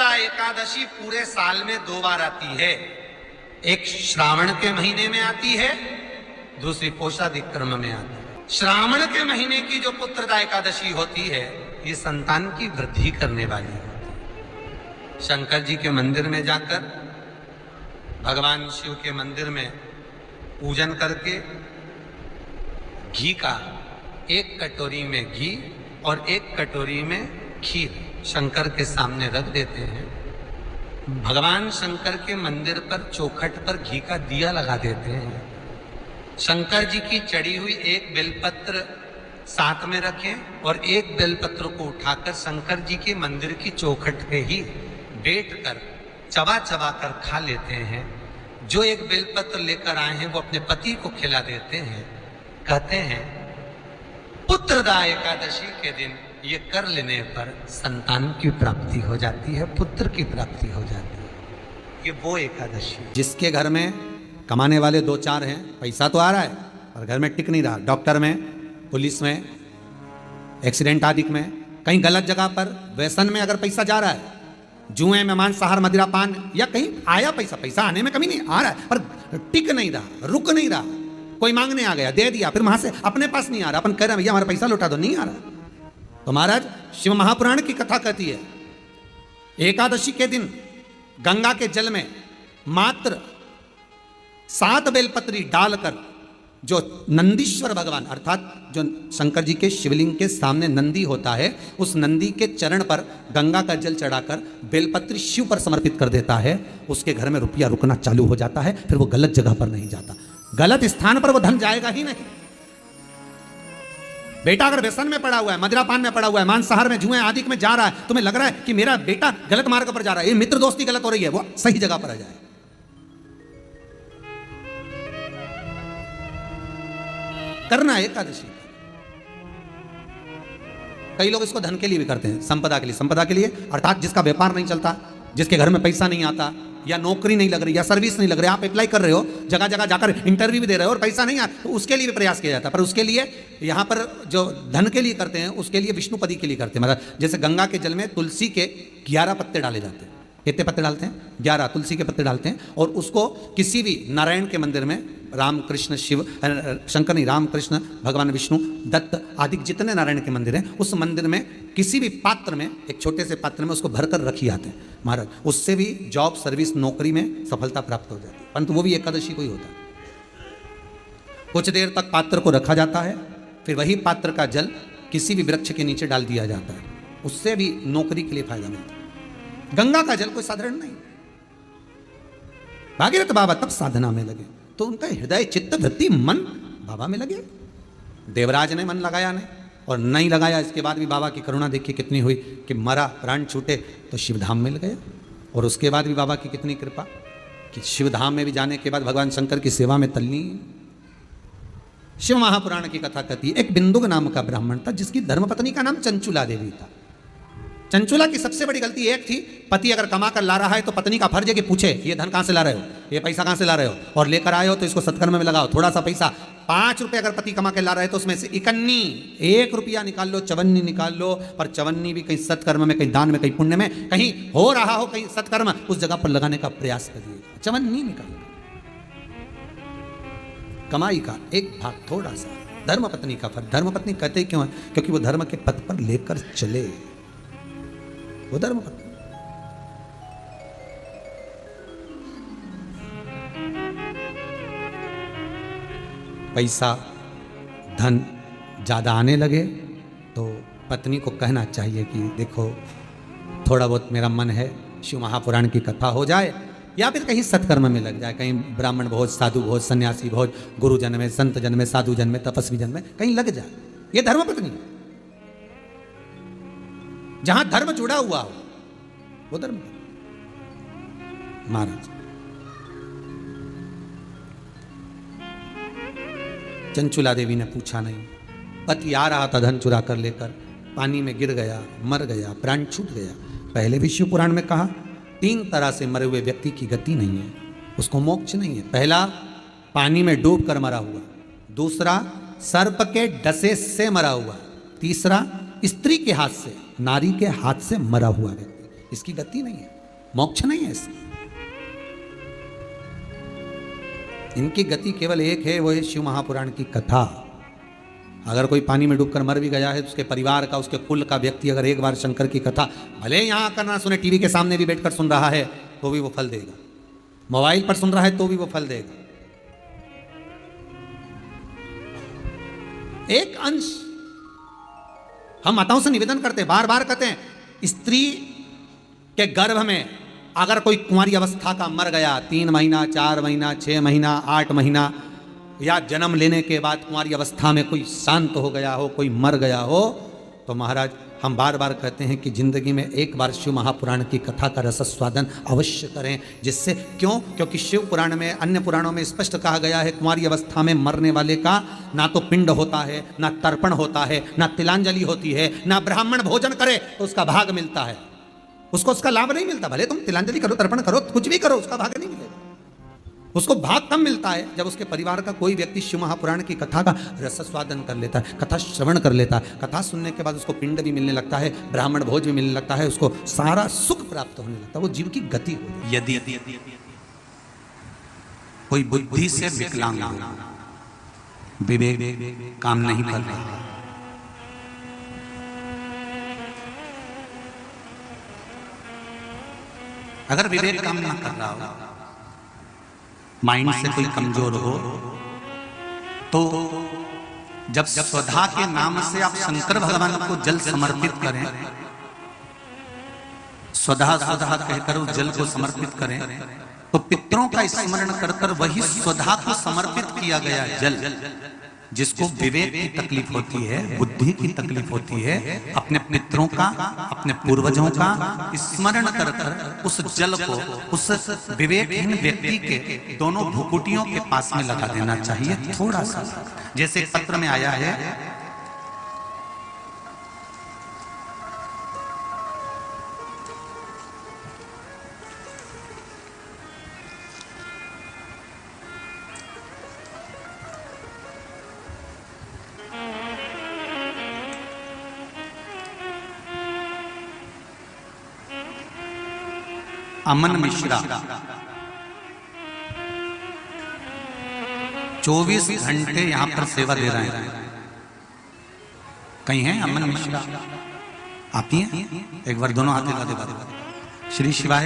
पुत्रदा एकादशी पूरे साल में 2 बार आती है। एक श्रावण के महीने में आती है, दूसरी पोषादिक्रम में आती है। श्रावण के महीने की जो पुत्रदा एकादशी होती है, ये संतान की वृद्धि करने वाली होती है। शंकर जी के मंदिर में जाकर, भगवान शिव के मंदिर में पूजन करके घी का 1 कटोरी में घी और 1 कटोरी में खीर शंकर के सामने रख देते हैं। भगवान शंकर के मंदिर पर चौखट पर घी का दिया लगा देते हैं। शंकर जी की चढ़ी हुई 1 बेलपत्र साथ में रखें और 1 बेलपत्र को उठाकर शंकर जी के मंदिर की चौखट पे ही बैठकर चबा चबा कर खा लेते हैं। जो 1 बेलपत्र लेकर आए हैं वो अपने पति को खिला देते हैं। कहते हैं पुत्रदा एकादशी के दिन ये कर लेने पर संतान की प्राप्ति हो जाती है, पुत्र की प्राप्ति हो जाती है। ये वो एकादशी जिसके घर में कमाने वाले 2-4 हैं, पैसा तो आ रहा है और घर में टिक नहीं रहा, डॉक्टर में, पुलिस में, एक्सीडेंट आदि में, कहीं गलत जगह पर व्यसन में अगर पैसा जा रहा है, जुए में, मांसाहार, मदिरा पान, या कहीं आया पैसा आने में कमी नहीं, आ रहा है पर टिक नहीं रहा, रुक नहीं रहा। कोई मांगने आ गया, दे दिया, फिर वहां से अपने पास नहीं आ रहा, अपन कह रहे हैं भैया हमारा पैसा लौटा दो, नहीं आ रहा। तो महाराज शिव महापुराण की कथा कहती है एकादशी के दिन गंगा के जल में मात्र 7 बेलपत्री डालकर जो नंदीश्वर भगवान अर्थात जो शंकर जी के शिवलिंग के सामने नंदी होता है, उस नंदी के चरण पर गंगा का जल चढ़ाकर बेलपत्री शिव पर समर्पित कर देता है, उसके घर में रुपया रुकना चालू हो जाता है। फिर वो गलत जगह पर नहीं जाता, गलत स्थान पर वो धन जाएगा ही नहीं। बेटा अगर व्यसन में पड़ा हुआ है, मदिरा पान में पड़ा हुआ है, मांसाहार में, जुए आदि में जा रहा है, तुम्हें लग रहा है कि मेरा बेटा गलत मार्ग पर जा रहा है, ये मित्र दोस्ती गलत हो रही है, वो सही जगह पर आ जाए। करना है एकादशी। कई लोग इसको धन के लिए भी करते हैं, संपदा के लिए। संपदा के लिए अर्थात जिसका व्यापार नहीं चलता, जिसके घर में पैसा नहीं आता, या नौकरी नहीं लग रही, या सर्विस नहीं लग रही, आप अप्लाई कर रहे हो, जगह जगह जाकर इंटरव्यू भी दे रहे हो और पैसा नहीं आता, तो उसके लिए भी प्रयास किया जाता है। पर उसके लिए यहाँ पर जो धन के लिए करते हैं, उसके लिए विष्णुपदी के लिए करते हैं। मतलब जैसे गंगा के जल में तुलसी के 11 पत्ते डाले जाते हैं। कितने पत्ते डालते हैं? 11 तुलसी के पत्ते डालते हैं, और उसको किसी भी नारायण के मंदिर में, राम कृष्ण शिव, शंकर नहीं, राम कृष्ण भगवान विष्णु दत्त आदि जितने नारायण के मंदिर हैं, उस मंदिर में किसी भी पात्र में, एक छोटे से पात्र में उसको भरकर रखी जाते हैं महाराज। उससे भी जॉब, सर्विस, नौकरी में सफलता प्राप्त हो जाती है। परंतु वो भी एकादशी को ही होता है। कुछ देर तक पात्र को रखा जाता है, फिर वही पात्र का जल किसी भी वृक्ष के नीचे डाल दिया जाता है, उससे भी नौकरी के लिए फायदा मिलता है। गंगा का जल कोई साधारण नहीं। भागीरथ बाबा तब साधना में लगे, तो उनका हृदय, चित्त, वृत्ति, मन बाबा में लगे। देवराज ने मन लगाया नहीं, और नहीं लगाया, इसके बाद भी बाबा की करुणा देखिए कितनी हुई कि मरा, प्राण छूटे तो शिवधाम मिल गया। और उसके बाद भी बाबा की कितनी कृपा कि शिवधाम में भी जाने के बाद भगवान शंकर की सेवा में तल्लीन। शिव महापुराण की कथा कहती है, एक बिंदुक नाम का ब्राह्मण था जिसकी धर्मपत्नी का नाम चंचुला देवी था। चंचुला की सबसे बड़ी गलती एक थी, पति अगर कमा कर ला रहा है तो पत्नी का फर्ज है कि पूछे ये धन कहाँ से ला रहे हो, ये पैसा कहाँ से ला रहे हो, और लेकर आए हो तो इसको सत्कर्म में लगाओ। थोड़ा सा पैसा 5 रुपये अगर पति कमा के ला रहे हो तो उसमें से 1 रुपया निकाल लो, 54 निकाल लो। पर 54 भी कहीं सत्कर्म में, कहीं दान में, कहीं पुण्य में, कहीं हो रहा हो कहीं सत्कर्म, उस जगह पर लगाने का प्रयास करिएगा। 54 निकाल, कमाई का एक भाग थोड़ा सा धर्मपत्नी का फर्ज। धर्मपत्नी कहते क्यों है? क्योंकि वो धर्म के पथ पर लेकर चले, वो धर्मपत्नी। पैसा, धन ज़्यादा आने लगे तो पत्नी को कहना चाहिए कि देखो थोड़ा बहुत मेरा मन है, शिव महापुराण की कथा हो जाए, या फिर कहीं सत्कर्म में लग जाए, कहीं ब्राह्मण भोज, साधु भोज, सन्यासी भोज, गुरु जन में, संत जन में, साधु जन में, तपस्वी जन में कहीं लग जाए। ये धर्मपत्नी, जहां धर्म जुड़ा हुआ हो वो धर्म। महाराज चंचुला देवी ने पूछा नहीं, पति आ रहा था धन चुरा कर लेकर, पानी में गिर गया, मर गया, प्राण छूट गया। पहले भी शिव पुराण में कहा 3 तरह से मरे हुए व्यक्ति की गति नहीं है, उसको मोक्ष नहीं है। पहला पानी में डूब कर मरा हुआ, दूसरा सर्प के डसे से मरा हुआ, तीसरा स्त्री के हाथ से, नारी के हाथ से मरा हुआ व्यक्ति। इसकी गति नहीं है, मोक्ष नहीं है इसकी। इनकी गति केवल एक है, वो है शिव महापुराण की कथा। अगर कोई पानी में डूबकर मर भी गया है तो उसके परिवार का, उसके कुल का व्यक्ति अगर एक बार शंकर की कथा भले यहाँ आकर ना सुने, टीवी के सामने भी बैठकर सुन रहा है तो भी वो फल देगा, मोबाइल पर सुन रहा है तो भी वो फल देगा। एक अंश हम माताओं से निवेदन करते हैं, बार बार कहते हैं, स्त्री के गर्भ में अगर कोई कुंवारी अवस्था का मर गया, 3 महीना, 4 महीना, 6 महीना, 8 महीना, या जन्म लेने के बाद कुंवारी अवस्था में कोई शांत हो गया हो, कोई मर गया हो, तो महाराज हम बार बार कहते हैं कि जिंदगी में एक बार शिव महापुराण की कथा का रसस्वादन अवश्य करें। जिससे क्यों? क्योंकि शिव पुराण में, अन्य पुराणों में स्पष्ट कहा गया है, कुंवारी अवस्था में मरने वाले का ना तो पिंड होता है, ना तर्पण होता है, ना तिलांजलि होती है, ना ब्राह्मण भोजन करे तो उसका भाग मिलता है, उसको उसका लाभ नहीं मिलता। भले तुम तिलांजलि करो, तर्पण करो, कुछ भी करो, उसका भाग नहीं मिलेगा। उसको भाग कम मिलता है जब उसके परिवार का कोई व्यक्ति शिव महापुराण की कथा का रसस्वादन कर लेता है, कथा श्रवण कर लेता है। कथा सुनने के बाद उसको पिंड भी मिलने लगता है, ब्राह्मण भोज भी मिलने लगता है, उसको सारा सुख प्राप्त होने लगता है, वो जीव की गति हो। यदि कोई बुद्धि से विकलांग हो, विवेक काम नहीं कर रहा, अगर विवेक काम ना कर रहा हो, माइंड से कोई कमजोर हो, तो जब स्वधा के नाम से आप शंकर भगवान को जल समर्पित करें, स्वधा स्वधा कहकर उस जल को समर्पित करें, तो पितरों का स्मरण कर कर वही स्वधा को समर्पित किया गया जल, जिसको विवेक की तकलीफ होती है, बुद्धि की तकलीफ होती है, अपने पितरों का, अपने पूर्वजों का स्मरण कर कर उस जल को उस विवेकहीन व्यक्ति के दोनों भुकुटियों के पास में लगा देना चाहिए, थोड़ा सा। जैसे पत्र में आया है, अमन मिश्रा 24 घंटे यहां पर सेवा दे रहे हैं। कहीं हैं अमन मिश्रा? आप ही हैं? एक बार दोनों हाथ हिला दे। श्री शिवाय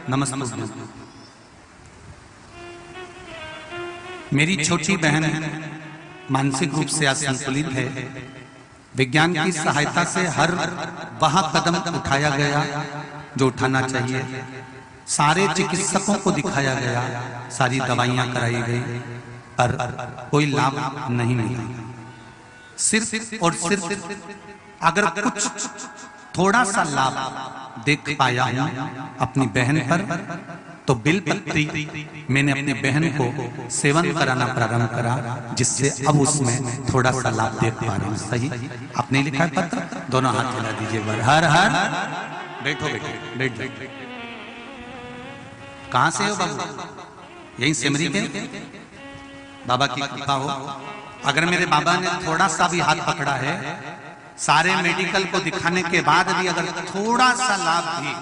नमस्ते। मेरी छोटी बहन मानसिक रूप से असंतुलित है। विज्ञान की सहायता से हर वह कदम उठाया गया जो उठाना चाहिए, सारे चिकित्सकों को दिखाया गया, सारी दवाइयां कराई गई, पर कोई लाभ नहीं मिला। सिर्फ और सिर्फ अगर कुछ थोड़ा सा लाभ देख पाया हूं अपनी बहन पर, तो बिलपत्री मैंने अपनी बहन को सेवन कराना प्रारंभ करा, जिससे अब उसमें थोड़ा सा लाभ देख पा रहा हूं। सही आपने लिखा है पत्र? दोनों हाथ हिला दीजिए। हर हर। बैठो बैठो बैठ बैठ। कहां से हो बाबू? यहीं सिमरी के? बाबा की कृपा हो। अगर मेरे बाबा ने थोड़ा सा भी हाथ पकड़ा है, सारे मेडिकल को दिखाने के बाद भी अगर थोड़ा सा लाभ भी,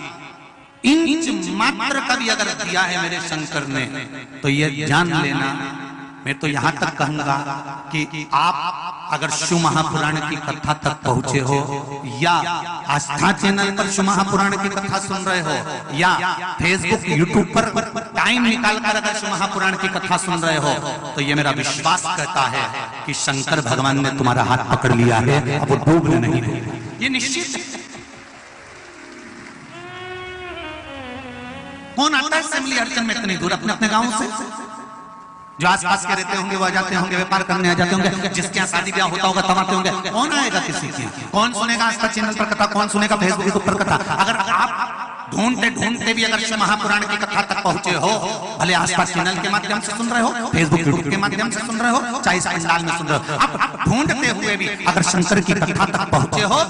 इंच मात्र का भी अगर दिया है मेरे शंकर ने, तो ये जान लेना, मैं तो यहां तक कहूंगा कि आप अगर शिव महापुराण की कथा तक पहुंचे हो, या आस्था चैनल पर शिव महापुराण की कथा सुन रहे हो, या फेसबुक यूट्यूब पर टाइम निकालकर अगर शिव महापुराण की कथा सुन रहे हो, तो ये मेरा विश्वास कहता है कि शंकर भगवान ने तुम्हारा हाथ पकड़ लिया है, अब वो डूबने नहीं देंगे, ये निश्चित है। कौन आता है सिमली अड़चन में इतनी दूर अपने अपने गांव से? जो आसपास के रहते होंगे वो आ जाते होंगे, व्यापार करने आ जाते होंगे, जिसके यहाँ शादी ब्याह होता होगा तब आते होंगे। कौन आएगा किसी की? कौन सुनेगा आस्था चैनल पर कथा? कौन सुनेगा फेसबुक पर कथा? अगर आप ढूंढते ढूंढते भी अगर शिव महापुराण की कथा तक पहुंचे हो, भले आसपास चैनल के माध्यम से सुन रहे हो, फेसबुक यूट्यूब के माध्यम से सुन रहे हो, चाहे पंडाल में सुन रहे हो, आप ढूंढते हुए भी अगर शंकर की कथा तक पहुंचे हो,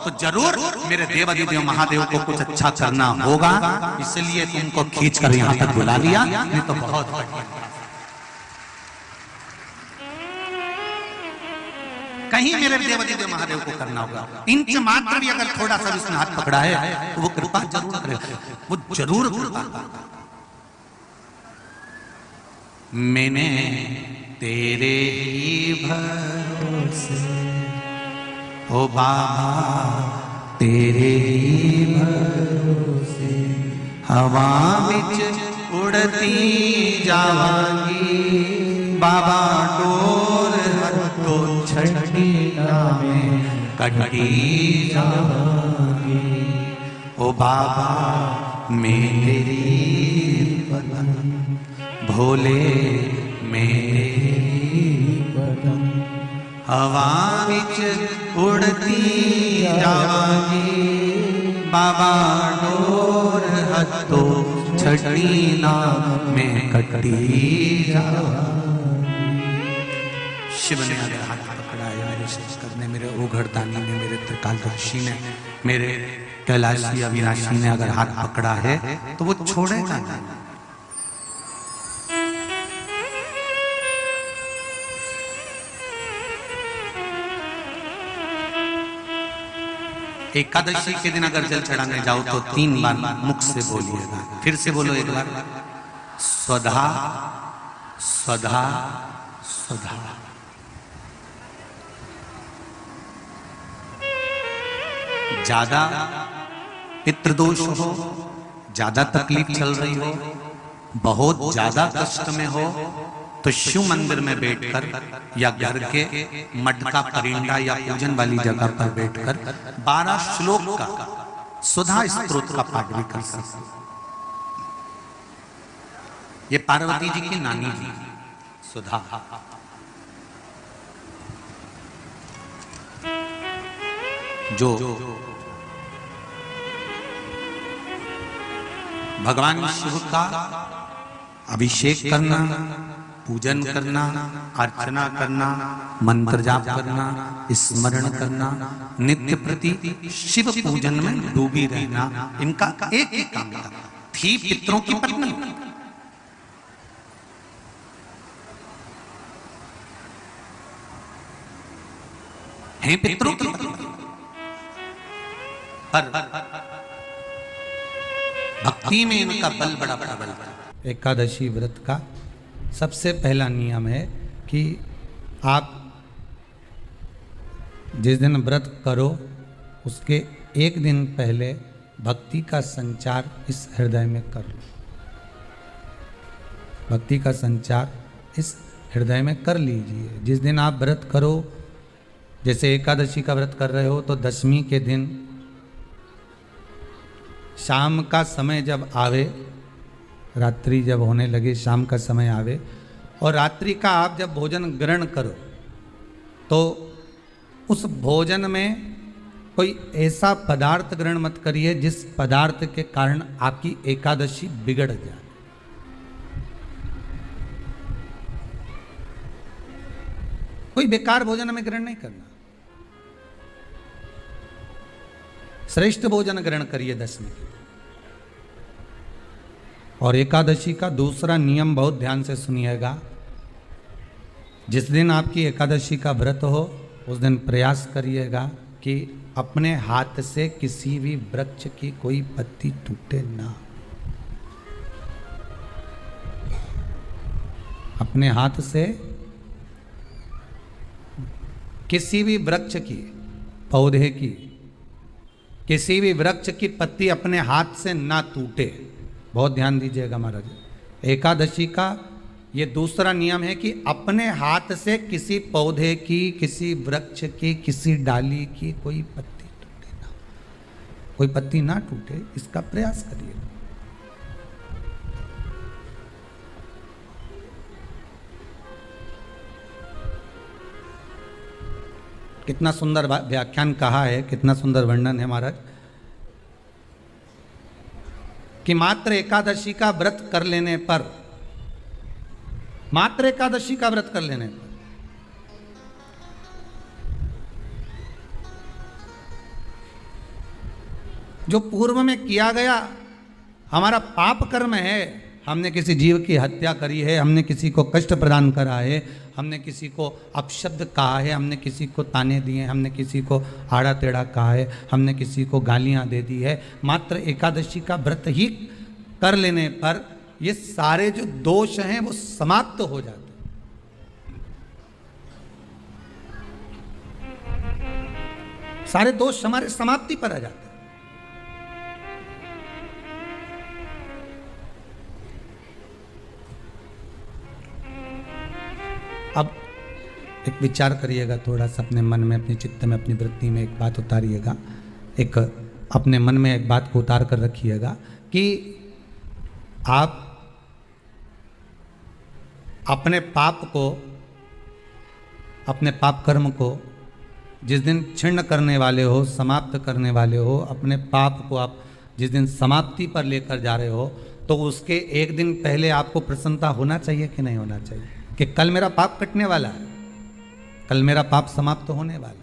तो जरूर मेरे देवाधिदेव महादेव को कुछ अच्छा करना होगा। इसलिए तुमको खींच कर यहाँ तक बुला लिया, नहीं तो बहुत कहीं मेरे देवादिदेव महादेव को करना होगा। इंच मात्र भी अगर थोड़ा सा उसने हाथ पकड़ा है तो वो कृपा जरूर करेगा, वो जरूर कृपा करेगा। मैंने तेरे ही भरोसे ओ बाबा तेरे ही भरोसे हवा विच उड़ती जावांगी बाबा डोर तो छठी में कटी जावांगी ओ बाबा मेरी पदम भोले मेरी पदम हवा विच उड़ती जावांगी बाबा डोर हतो छठी में कटी जावांगी। शिव ने अगर हाथ पकड़ा है मेरे शिवकर ने, मेरे ओघड़दानी ने, मेरे त्रिकालदर्शी ने, मेरे कैलाशी अविनाशी ने अगर हाथ पकड़ा है तो वो छोड़ेगा नहीं। एकादशी के दिन अगर जल चढ़ाने जाओ तो 3 बार मुख से बोलिएगा। फिर से बोलो एक बार, स्वधा स्वधा स्वधा। ज्यादा पितृदोष हो, ज्यादा तकलीफ चल रही हो, बहुत ज्यादा कष्ट में हो तो शिव मंदिर में बैठकर या घर के मटका परिंडा या पूजन वाली जगह पर बैठकर 12 श्लोक का सुधा स्तोत्र का पाठ भी कर सकते। ये पार्वती जी की नानी जी सुधा। जो भगवान शिव का अभिषेक करना, पूजन करना, अर्चना करना, मंत्र जाप करना, स्मरण करना, नित्य प्रति शिव पूजन में डूबी रहना, इनका एक ही काम था। थी पितरों की पत्नी, हैं पितरों की पत्नी, पर भक्ति में इनका बल बड़ा प्रबल था। एकादशी व्रत का सबसे पहला नियम है कि आप जिस दिन व्रत करो उसके एक दिन पहले भक्ति का संचार इस हृदय में कर लो। भक्ति का संचार इस हृदय में कर लीजिए। जिस दिन आप व्रत करो, जैसे एकादशी का व्रत कर रहे हो तो दशमी के दिन शाम का समय जब आवे, रात्रि जब होने लगे, शाम का समय आवे और रात्रि का आप जब भोजन ग्रहण करो तो उस भोजन में कोई ऐसा पदार्थ ग्रहण मत करिए जिस पदार्थ के कारण आपकी एकादशी बिगड़ जाए। कोई बेकार भोजन में ग्रहण नहीं करना, श्रेष्ठ भोजन ग्रहण करिए दशमी के। और एकादशी का दूसरा नियम बहुत ध्यान से सुनिएगा। जिस दिन आपकी एकादशी का व्रत हो उस दिन प्रयास करिएगा कि अपने हाथ से किसी भी वृक्ष की कोई पत्ती टूटे ना। अपने हाथ से किसी भी वृक्ष की, पौधे की, किसी भी वृक्ष की पत्ती अपने हाथ से ना टूटे। बहुत ध्यान दीजिएगा महाराज। एकादशी का ये दूसरा नियम है कि अपने हाथ से किसी पौधे की, किसी वृक्ष की, किसी डाली की कोई पत्ती टूटे ना, कोई पत्ती ना टूटे, इसका प्रयास करिए। कितना सुंदर व्याख्यान कहा है, कितना सुंदर वर्णन है महाराज कि मात्र एकादशी का व्रत कर लेने पर, मात्र एकादशी का व्रत कर लेने पर जो पूर्व में किया गया हमारा पाप कर्म है, हमने किसी जीव की हत्या करी है, हमने किसी को कष्ट प्रदान करा है, हमने किसी को अपशब्द कहा है, हमने किसी को ताने दिए, हमने किसी को आड़ा टेढ़ा कहा है, हमने किसी को गालियां दे दी है, मात्र एकादशी का व्रत ही कर लेने पर ये सारे जो दोष हैं वो समाप्त हो जाते हैं। सारे दोष हमारे समाप्ति पर आ जाते हैं। अब एक विचार करिएगा थोड़ा सा अपने मन में, अपने चित्त में, अपनी वृत्ति में एक बात उतारिएगा, एक अपने मन में एक बात को उतार कर रखिएगा कि आप अपने पाप को, अपने पाप कर्म को जिस दिन छिन्न करने वाले हो, समाप्त करने वाले हो, अपने पाप को आप जिस दिन समाप्ति पर लेकर जा रहे हो, तो उसके एक दिन पहले आपको प्रसन्नता होना चाहिए कि नहीं होना चाहिए कि कल मेरा पाप कटने वाला है, कल मेरा पाप समाप्त होने वाला है।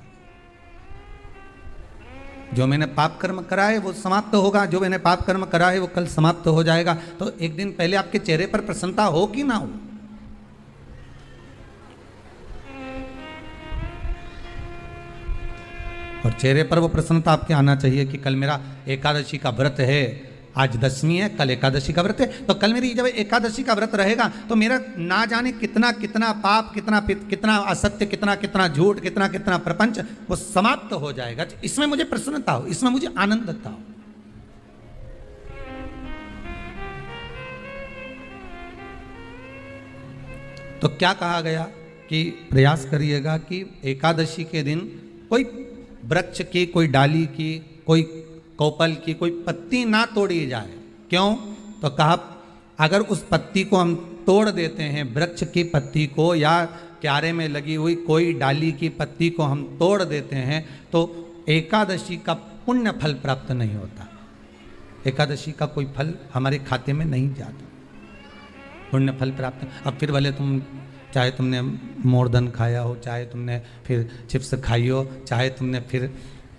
जो मैंने पाप कर्म करा है वो समाप्त होगा, जो मैंने पाप कर्म करा है वो कल समाप्त हो जाएगा। तो एक दिन पहले आपके चेहरे पर प्रसन्नता हो कि ना हो? और चेहरे पर वो प्रसन्नता आपके आना चाहिए कि कल मेरा एकादशी का व्रत है, आज दशमी है, कल एकादशी का व्रत है, तो कल मेरी जब एकादशी का व्रत रहेगा तो मेरा ना जाने कितना कितना पाप, कितना असत्य, कितना झूठ, कितना प्रपंच वो समाप्त हो जाएगा। इसमें मुझे प्रसन्नता हो, इसमें मुझे आनंदता हो। तो क्या कहा गया कि प्रयास करिएगा कि एकादशी के दिन कोई वृक्ष की, कोई डाली की, कोई कोपल की कोई पत्ती ना तोड़ी जाए। क्यों? तो कहा अगर उस पत्ती को हम तोड़ देते हैं, वृक्ष की पत्ती को या क्यारे में लगी हुई कोई डाली की पत्ती को हम तोड़ देते हैं तो एकादशी का पुण्य फल प्राप्त नहीं होता, एकादशी का कोई फल हमारे खाते में नहीं जाता, पुण्य फल प्राप्त। अब फिर भले तुम चाहे तुमने मोरधन खाया हो, चाहे तुमने फिर चिप्स खाई हो, चाहे तुमने फिर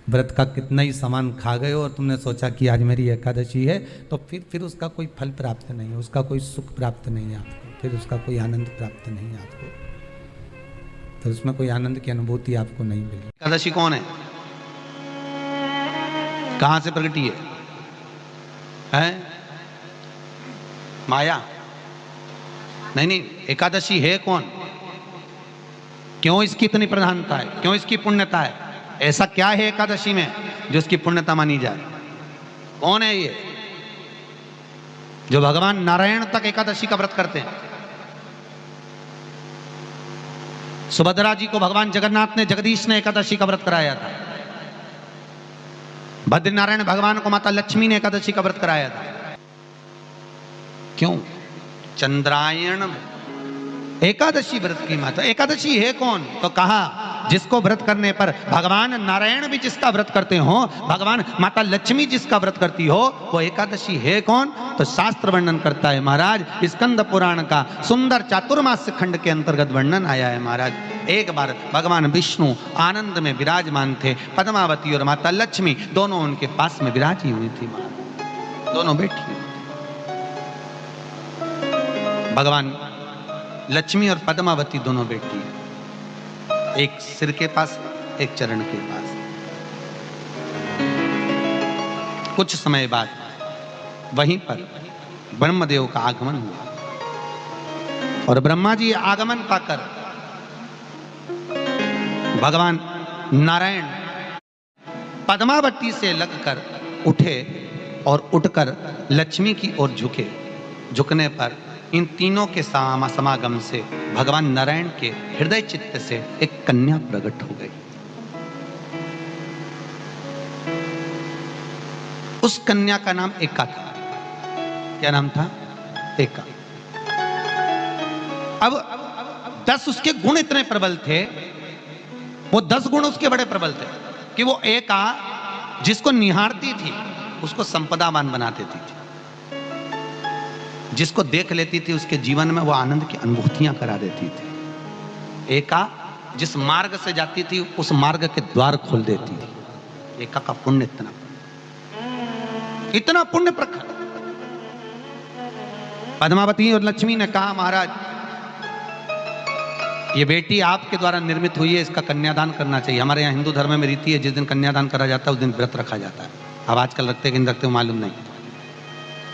व्रत का कितना ही सामान खा गए हो और तुमने सोचा कि आज मेरी एकादशी है, तो फिर उसका कोई फल प्राप्त नहीं है, उसका कोई सुख प्राप्त नहीं है आपको, फिर उसका कोई आनंद प्राप्त नहीं है आपको, तो उसमें कोई आनंद की अनुभूति आपको नहीं मिली। एकादशी कौन है? कहां से प्रगटी है? माया? नहीं, एकादशी है कौन? क्यों इसकी इतनी प्रधानता है? क्यों इसकी पुण्यता है? ऐसा क्या है एकादशी में जो इसकी पुण्यता मानी जाए? कौन है ये जो भगवान नारायण तक एकादशी का व्रत करते हैं? सुभद्रा जी को भगवान जगन्नाथ ने, जगदीश ने एकादशी का व्रत कराया था। बद्रीनारायण भगवान को माता लक्ष्मी ने एकादशी का व्रत कराया था। क्यों? चंद्रायण एकादशी व्रत की माता। एकादशी है कौन? तो कहा जिसको व्रत करने पर भगवान नारायण भी जिसका व्रत करते हो, भगवान माता लक्ष्मी जिसका व्रत करती हो, वो एकादशी है कौन? तो शास्त्र वर्णन करता है महाराज, स्कंद पुराण का सुंदर चातुर्मास्य खंड के अंतर्गत वर्णन आया है महाराज। एक बार भगवान विष्णु आनंद में विराजमान थे, पद्मावती और माता लक्ष्मी दोनों उनके पास में विराजी हुई थी, दोनों बैठी हुई। भगवान लक्ष्मी और पद्मावती दोनों बैठी, एक सिर के पास, एक चरण के पास। कुछ समय बाद वहीं पर ब्रह्मदेव का आगमन हुआ और ब्रह्मा जी आगमन पाकर भगवान नारायण पद्मावती से लगकर उठे और उठकर लक्ष्मी की ओर झुके। झुकने पर इन तीनों के समागम से भगवान नारायण के हृदय चित्त से एक कन्या प्रकट हो गई। उस कन्या का नाम एका था। क्या नाम था? एका। अब 10 उसके गुण इतने प्रबल थे, वो 10 गुण उसके बड़े प्रबल थे कि वो एका जिसको निहारती थी उसको संपदावान बना देती थी, जिसको देख लेती थी उसके जीवन में वो आनंद की अनुभूतियां करा देती थी। एका जिस मार्ग से जाती थी उस मार्ग के द्वार खोल देती थी। एका का पुण्य इतना पुण्य प्रखर। पद्मावती और लक्ष्मी ने कहा महाराज ये बेटी आपके द्वारा निर्मित हुई है, इसका कन्यादान करना चाहिए। हमारे यहाँ हिंदू धर्म में रीति है जिस दिन कन्यादान करा जाता है उस दिन व्रत रखा जाता है। अब आजकल रखते कि नहीं रखते मालूम नहीं,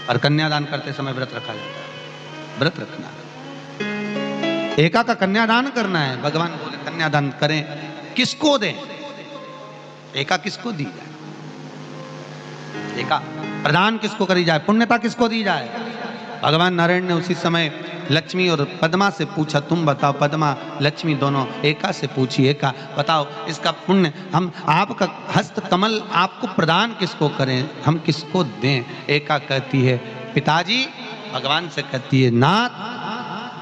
और कन्यादान करते समय व्रत रखा जाता है। व्रत रखना, एका का कन्यादान करना है। भगवान बोले कन्यादान करें, किसको दें? एका किसको दी जाए? एका प्रदान किसको करी जाए? पुण्यता किसको दी जाए? भगवान नारायण ने उसी समय लक्ष्मी और पद्मा से पूछा, तुम बताओ। पद्मा लक्ष्मी दोनों एका से पूछी, एका बताओ इसका पुण्य, हम आपका हस्त कमल आपको प्रदान किसको करें, हम किसको दें? एका कहती है पिताजी, भगवान से कहती है नाथ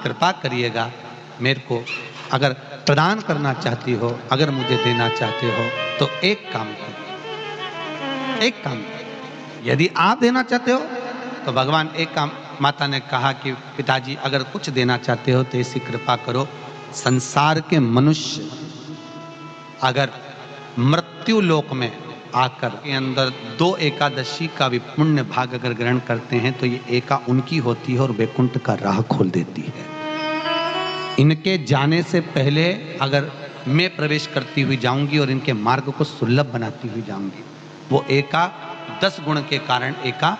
कृपा करिएगा मेरे को, अगर प्रदान करना चाहती हो, अगर मुझे देना चाहते हो तो एक काम करिए, एक काम करिए। यदि आप देना चाहते हो तो भगवान एक काम, माता ने कहा कि पिताजी अगर कुछ देना चाहते हो तो ऐसी कृपा करो, संसार के मनुष्य अगर मृत्यु लोक में आकर के अंदर 2 एकादशी का भी पुण्य भाग अगर ग्रहण करते हैं तो ये एका उनकी होती है और वैकुंठ का राह खोल देती है। इनके जाने से पहले अगर मैं प्रवेश करती हुई जाऊंगी और इनके मार्ग को सुलभ बनाती हुई जाऊंगी, वो एका 10 गुण के कारण एका